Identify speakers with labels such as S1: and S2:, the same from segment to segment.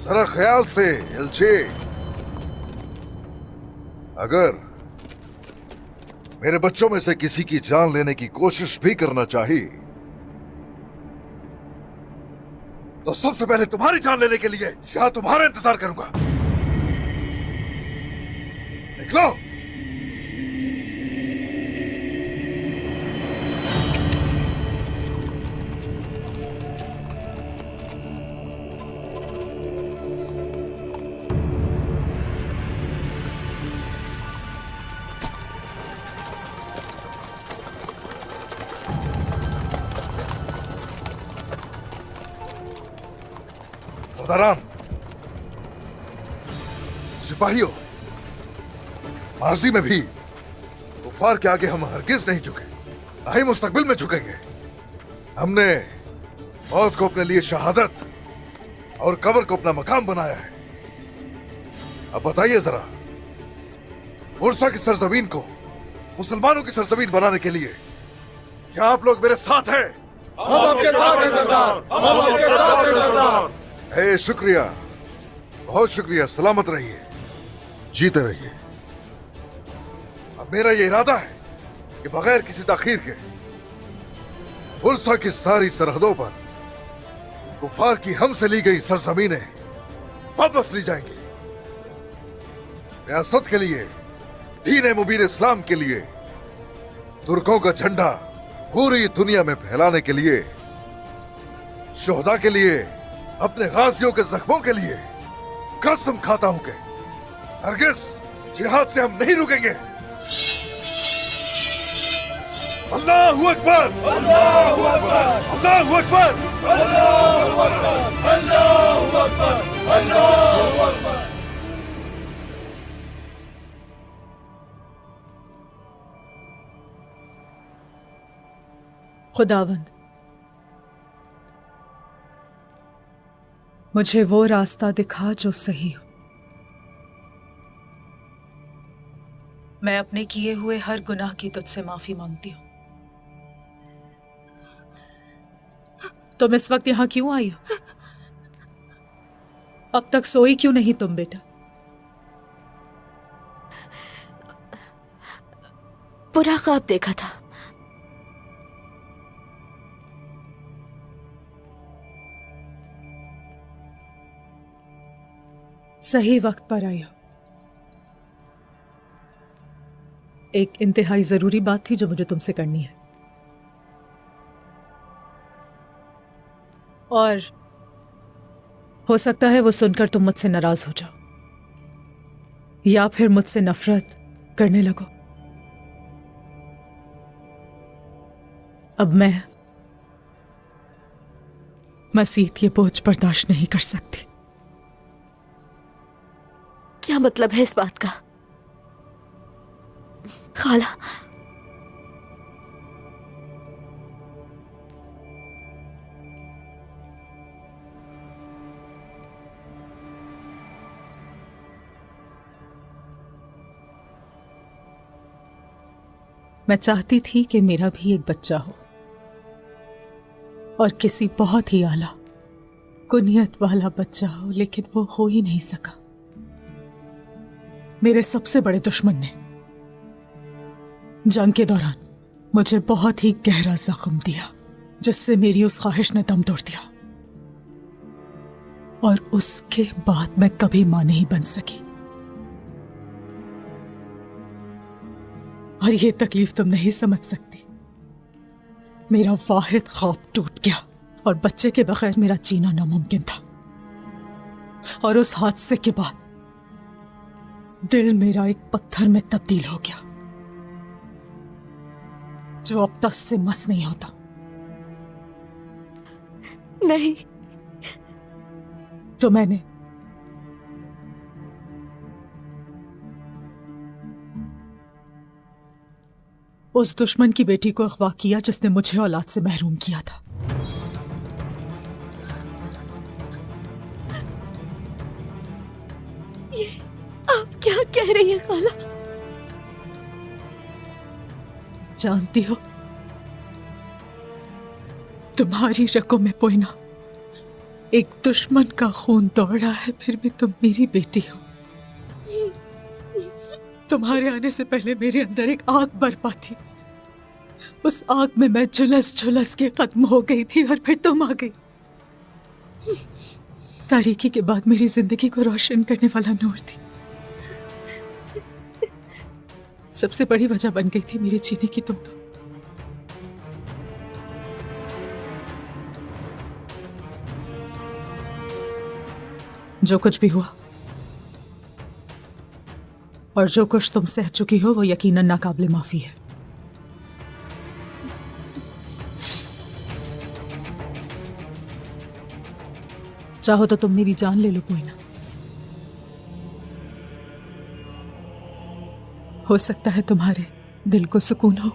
S1: जरा ख्याल से एलचे, अगर मेरे बच्चों में से किसी की जान लेने की कोशिश भी करना चाहिए तो सबसे पहले तुम्हारी जान लेने के लिए यहां तुम्हारा इंतजार करूंगा। निकलो। सरदारान, सिपाहियों, माजी में भी कुफार के आगे हम हरगिज नहीं झुके, ना ही मुस्तकबिल में झुकेंगे। हमने मौत को अपने लिए शहादत और कब्र को अपना मकाम बनाया है। अब बताइए जरा, मुर्सा की सरजमीन को मुसलमानों की सरजमीन बनाने के लिए क्या आप लोग मेरे साथ हैं?
S2: हम आपके साथ हैं सरदार, हम आपके साथ हैं सरदार।
S1: शुक्रिया, बहुत शुक्रिया। सलामत रहिए, जीते रहिए। अब मेरा यह इरादा है कि बगैर किसी ताखीर के मुर्सा की सारी सरहदों पर कुफार की हमसे ली गई सरजमीनें वापस ली जाएंगी। रियासत के लिए, दीन मुबीन इस्लाम के लिए, तुर्कों का झंडा पूरी दुनिया में फैलाने के लिए, शोहदा के लिए, अपने गाजियों के जख्मों के लिए कसम खाता हूं कि हरगिज जिहाद से हम नहीं रुकेंगे। अल्लाहू अकबर,
S2: अल्लाहू अकबर,
S1: अल्लाहू अकबर,
S2: अल्लाहू अकबर, अल्लाहू अकबर, अल्लाहू अकबर।
S3: खुदावंद, मुझे वो रास्ता दिखा जो सही हो। मैं अपने किए हुए हर गुनाह की तुझसे माफी मांगती हूँ। तुम इस वक्त यहां क्यों आई हो? अब तक सोई क्यों नहीं तुम बेटा?
S4: बुरा ख्वाब देखा था।
S3: सही वक्त पर आई हो। एक इंतहाई जरूरी बात थी जो मुझे तुमसे करनी है, और हो सकता है वो सुनकर तुम मुझसे नाराज हो जाओ या फिर मुझसे नफरत करने लगो। अब मैं मसीह ये बोझ बर्दाश्त नहीं कर सकती।
S4: क्या मतलब है इस बात का? खाला,
S3: मैं चाहती थी कि मेरा भी एक बच्चा हो, और किसी बहुत ही आला कुनियत वाला बच्चा हो, लेकिन वो हो ही नहीं सका। मेरे सबसे बड़े दुश्मन ने जंग के दौरान मुझे बहुत ही गहरा जख्म दिया, जिससे मेरी उस ख्वाहिश ने दम तोड़ दिया, और उसके बाद मैं कभी मां नहीं बन सकी। और ये तकलीफ तुम नहीं समझ सकती। मेरा वाहिद ख्वाब टूट गया और बच्चे के बगैर मेरा जीना नामुमकिन था। और उस हादसे के बाद दिल मेरा एक पत्थर में तब्दील हो गया, जो अब तक से मस नहीं होता।
S4: नहीं।
S3: तो मैंने उस दुश्मन की बेटी को अगवा किया जिसने मुझे औलाद से महरूम किया था।
S4: ये आप क्या कह रही हैं खाला?
S3: जानती हो, तुम्हारी रगों में पोयना एक दुश्मन का खून दौड़ा है, फिर भी तुम मेरी बेटी हो। तुम्हारे आने से पहले मेरे अंदर एक आग बरपा थी। उस आग में मैं झुलस झुलस के खत्म हो गई थी और फिर तुम आ गई। तारीकी के बाद मेरी जिंदगी को रोशन करने वाला नूर थी। सबसे बड़ी वजह बन गई थी मेरे जीने की तुम तो। जो कुछ भी हुआ और जो कुछ तुम सह चुकी हो वो यकीनन नाकाबिले माफी है। चाहो तो तुम मेरी जान ले लो पोइना। हो सकता है तुम्हारे दिल को सुकून हो।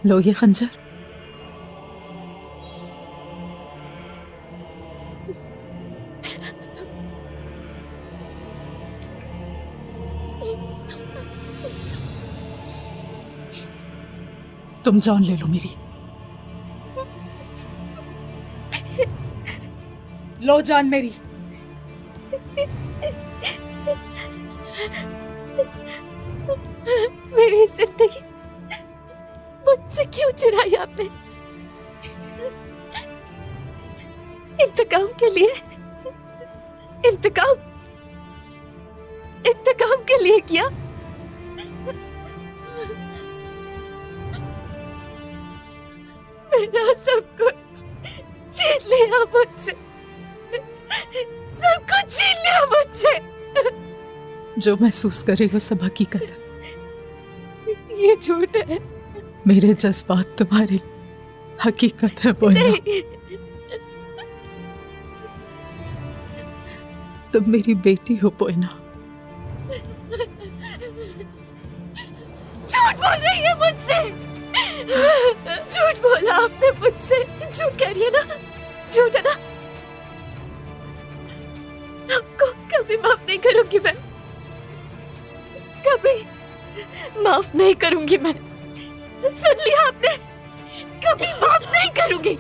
S3: लो ये खंजर। तुम जान ले लो मेरी। लो जान मेरी।
S4: मेरी जिंदगी मुझसे क्यों चुराई आपने? इंतकाम के लिए, इंतकाम के लिए किया। मेरा सब कुछ छीन लिया मुझसे, सब कुछ छीन लिया मुझसे।
S3: जो महसूस कर रही हो सब हकीकत है।
S4: ये झूठ है।
S3: मेरे जज्बात तुम्हारे हकीकत है पोइना।
S4: नहीं,
S3: तुम मेरी बेटी हो पोइना।
S4: झूठ बोल रही है मुझसे। झूठ बोला आपने मुझसे। झूठ कह रही है ना? झूठ है ना? आपको कभी माफ नहीं करूंगी मैं, कभी माफ नहीं करूंगी मैं। सुन लिया आपने? कभी माफ नहीं करूंगी।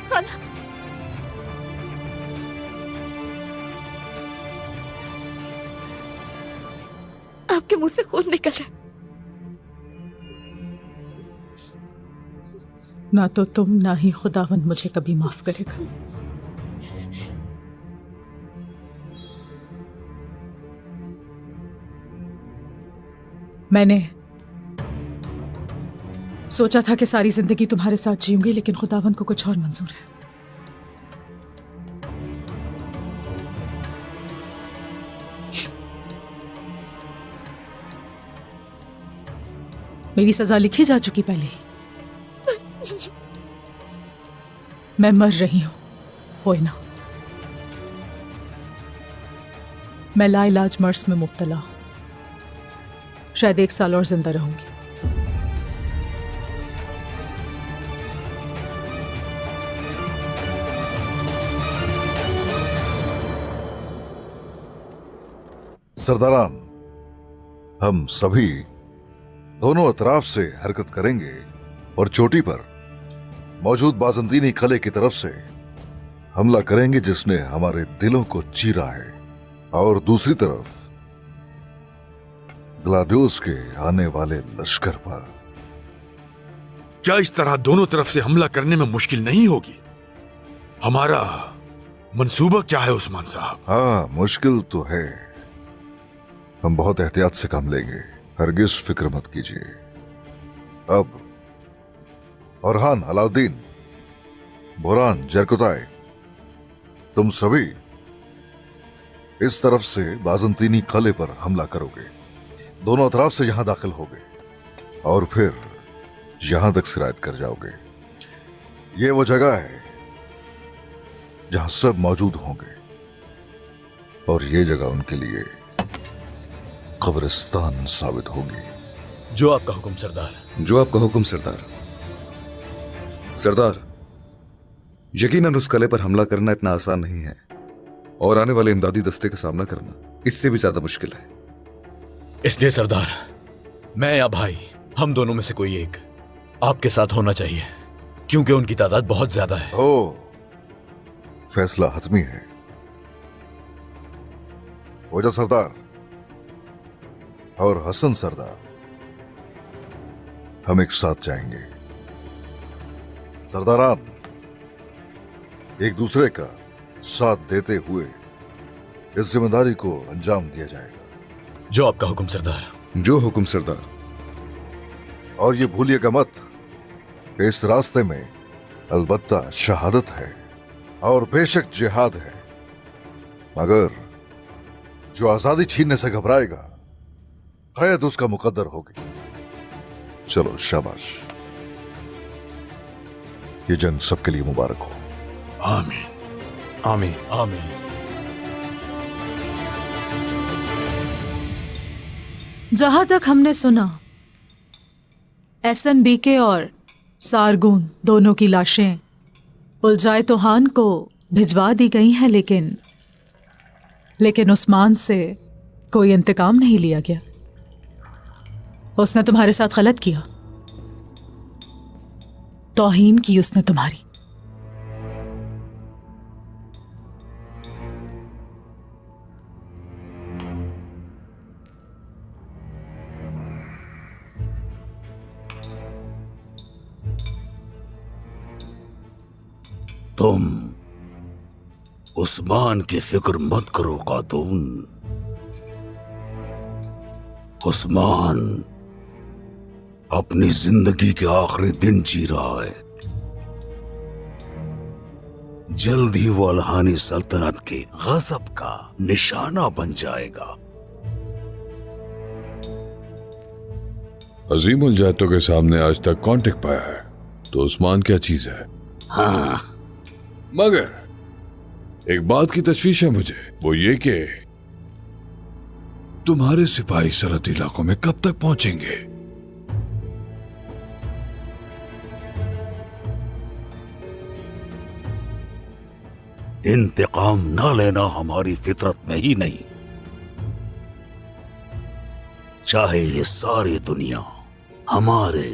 S4: खाला, आपके मुंह से खून निकल रहा है।
S3: ना तो तुम ना ही खुदावंद मुझे कभी माफ करेगा। मैंने सोचा था कि सारी जिंदगी तुम्हारे साथ जीऊंगी, लेकिन खुदावंद को कुछ और मंजूर है। मेरी सजा लिखी जा चुकी पहले ही। मैं मर रही हूं पोइना। मैं लाइलाज मर्स में मुब्तला हूं। शायद 1 साल और जिंदा रहूंगी।
S1: सरदारान, हम सभी दोनों अतराफ से हरकत करेंगे और चोटी पर मौजूद बाजंतीनी कले की तरफ से हमला करेंगे जिसने हमारे दिलों को चीरा है, और दूसरी तरफ ग्लाडियोस के आने वाले लश्कर पर।
S2: क्या इस तरह दोनों तरफ से हमला करने में मुश्किल नहीं होगी? हमारा मंसूबा क्या है उस्मान साहब?
S1: हाँ, मुश्किल तो है। हम बहुत एहतियात से काम लेंगे, हरगिज फिक्र मत कीजिए। अब औरहान, अलाउद्दीन, बोरान, जरकुताई, तुम सभी इस तरफ से बाजंतीनी कले पर हमला करोगे। दोनों अतराफ से यहां दाखिल होगे और फिर यहां तक सिरायत कर जाओगे। ये वो जगह है जहां सब मौजूद होंगे, और ये जगह उनके लिए कब्रिस्तान साबित होगी।
S2: जो आपका हुक्म सरदार।
S5: जो आपका हुक्म सरदार। सरदार, यकीनन उस कले पर हमला करना इतना आसान नहीं है, और आने वाले इमदादी दस्ते का सामना करना इससे भी ज्यादा मुश्किल है।
S6: इसलिए सरदार, मैं या भाई, हम दोनों में से कोई एक आपके साथ होना चाहिए, क्योंकि उनकी तादाद बहुत ज्यादा है।
S1: ओ, फैसला हतमी है। ओजा सरदार और हसन सरदार, हम एक साथ जाएंगे। सरदारान, एक दूसरे का साथ देते हुए इस जिम्मेदारी को अंजाम दिया जाएगा।
S6: जो आपका हुक्म सरदार।
S5: जो हुक्म सरदार।
S1: और ये भूलिएगा मत, इस रास्ते में अलबत्ता शहादत है और बेशक जिहाद है, मगर जो आजादी छीनने से घबराएगा कैद उसका मुकद्दर होगी। चलो शाबाश, ये जंग सबके लिए मुबारक हो।
S2: आमीन।
S7: आमीन।
S6: आमीन।
S3: जहां तक हमने सुना, SNBK और सारगून दोनों की लाशें उलजाए तोहान को भिजवा दी गई हैं, लेकिन उस्मान से कोई इंतकाम नहीं लिया गया। उसने तुम्हारे साथ गलत किया, तौहीन की उसने तुम्हारी।
S8: तुम उस्मान की फिक्र मत करो खातून। उस्मान अपनी जिंदगी के आखिरी दिन जी रहा है। जल्द ही वो अलहानी सल्तनत के गजब का निशाना बन जाएगा।
S9: अजीम उल जातों के सामने आज तक कौन टिक पाया है, तो उस्मान क्या चीज है।
S8: हाँ,
S9: मगर एक बात की तशवीश है मुझे, वो ये कि तुम्हारे सिपाही सरहदी इलाकों में कब तक पहुंचेंगे।
S8: इंतकाम न लेना हमारी फितरत में ही नहीं, चाहे ये सारी दुनिया हमारे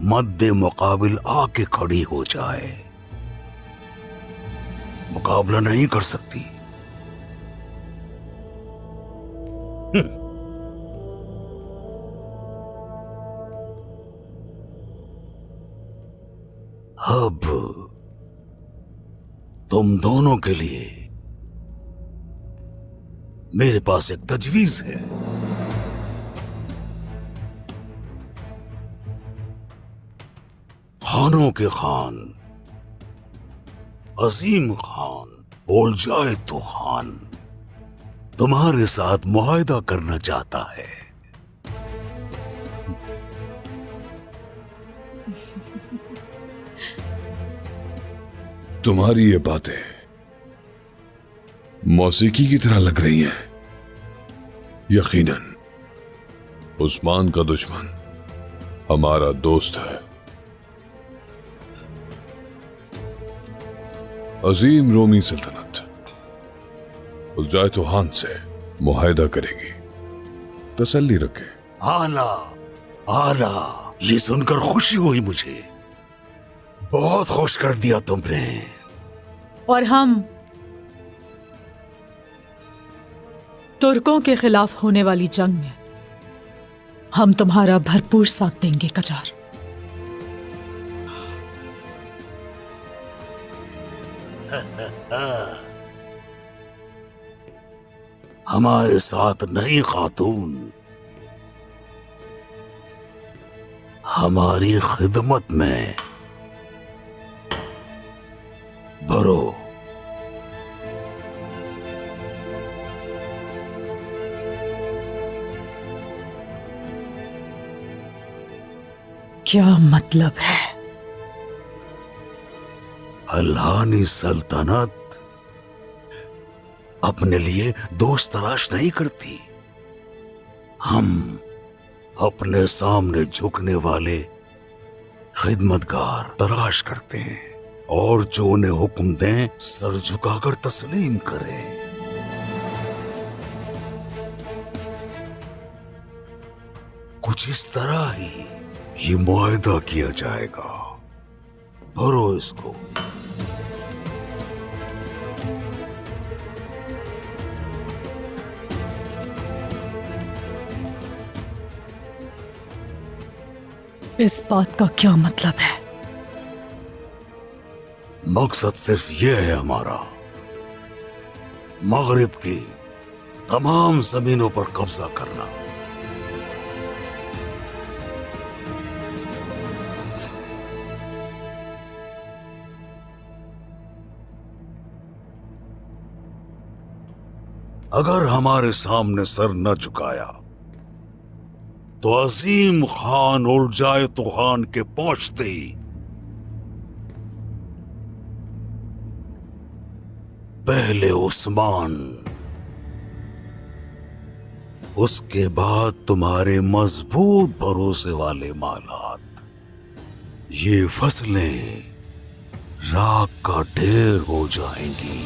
S8: मद्दे मुकाबिल आके खड़ी हो जाए, मुकाबला नहीं कर सकती। अब तुम दोनों के लिए मेरे पास एक तजवीज है। खानों के खान अजीम खान बोल जाए तो खान तुम्हारे साथ मुआहदा करना चाहता है।
S9: तुम्हारी ये बातें मौसीकी की तरह लग रही हैं। यकीनन उस्मान का दुश्मन हमारा दोस्त है। अजीम रोमी सल्तनत उज़्ज़ातुहान से मुआहदा करेगी, तसल्ली रखे।
S8: आला आला, ये सुनकर खुशी हुई मुझे। बहुत खुश कर दिया तुमने।
S3: और हम तुर्कों के खिलाफ होने वाली जंग में हम तुम्हारा भरपूर साथ देंगे कजार।
S8: हमारे साथ नहीं खातून, हमारी खिदमत में भरो।
S3: क्या मतलब है?
S8: अल्हानी सल्तनत अपने लिए दोस्त तलाश नहीं करती। हम अपने सामने झुकने वाले खिदमतगार तलाश करते हैं, और जो उन्हें हुक्म दें सर झुकाकर तस्लीम करें। कुछ इस तरह ही ये मुआहदा किया जाएगा। भरो इसको।
S3: इस बात का क्या मतलब है?
S8: मकसद सिर्फ ये है हमारा, मगरिब की तमाम जमीनों पर कब्जा करना। अगर हमारे सामने सर न झुकाया तो अजीम खान उड़ जाए तूफान के पहुंचते ही पहले उस्मान, उसके बाद तुम्हारे मजबूत भरोसे वाले मालात, ये फसलें राख का ढेर हो जाएंगी।